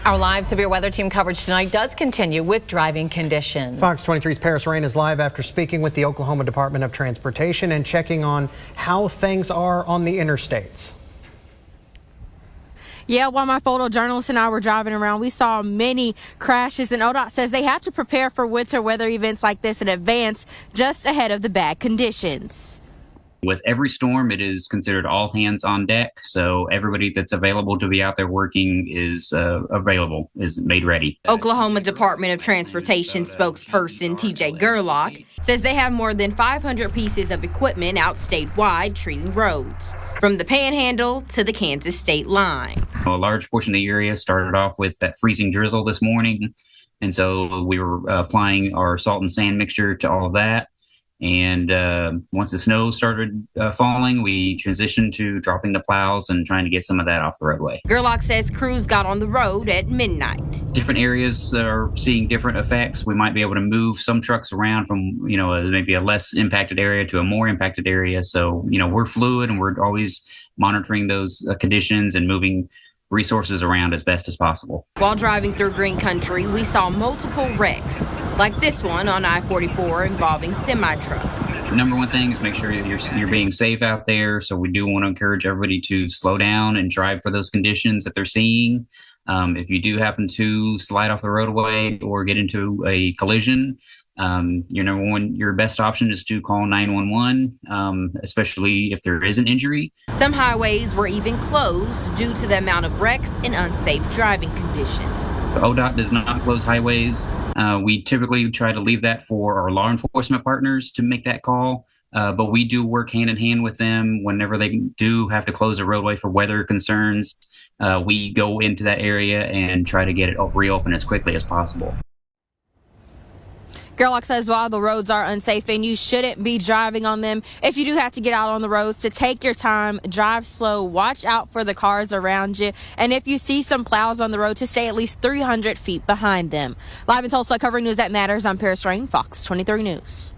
Our live severe weather team coverage tonight does continue with driving conditions. Fox 23's Paris Rain is live after speaking with the Oklahoma Department of Transportation and checking on how things are on the interstates. Yeah, while my photojournalist and I were driving around, we saw many crashes, and ODOT says they had to prepare for winter weather events like this in advance, just ahead of the bad conditions. With every storm, it is considered all hands on deck. So everybody that's available to be out there working is is made ready. Oklahoma Department of Transportation spokesperson TJ Gerlach says they have more than 500 pieces of equipment out statewide treating roads, from the Panhandle to the Kansas state line. A large portion of the area started off with that freezing drizzle this morning. And so we were applying our salt and sand mixture to all of that. And once the snow started falling, we transitioned to dropping the plows and trying to get some of that off the roadway. Gerlach says crews got on the road at midnight. Different areas are seeing different effects. We might be able to move some trucks around from, maybe a less impacted area to a more impacted area. So, we're fluid and we're always monitoring those conditions and moving resources around as best as possible. While driving through green country, we saw multiple wrecks, like this one on I-44 involving semi-trucks. Number one thing is make sure you're being safe out there. So we do want to encourage everybody to slow down and drive for those conditions that they're seeing. If you do happen to slide off the roadway or get into a collision, your best option is to call 911, especially if there is an injury. Some highways were even closed due to the amount of wrecks and unsafe driving conditions. ODOT does not close highways. We typically try to leave that for our law enforcement partners to make that call. But we do work hand in hand with them whenever they do have to close a roadway for weather concerns. We go into that area and try to get it reopened as quickly as possible. Gerlach says while the roads are unsafe and you shouldn't be driving on them, if you do have to get out on the roads, to take your time, drive slow, watch out for the cars around you, and if you see some plows on the road, to stay at least 300 feet behind them. Live in Tulsa, covering news that matters, I'm Paris Rain, Fox 23 News.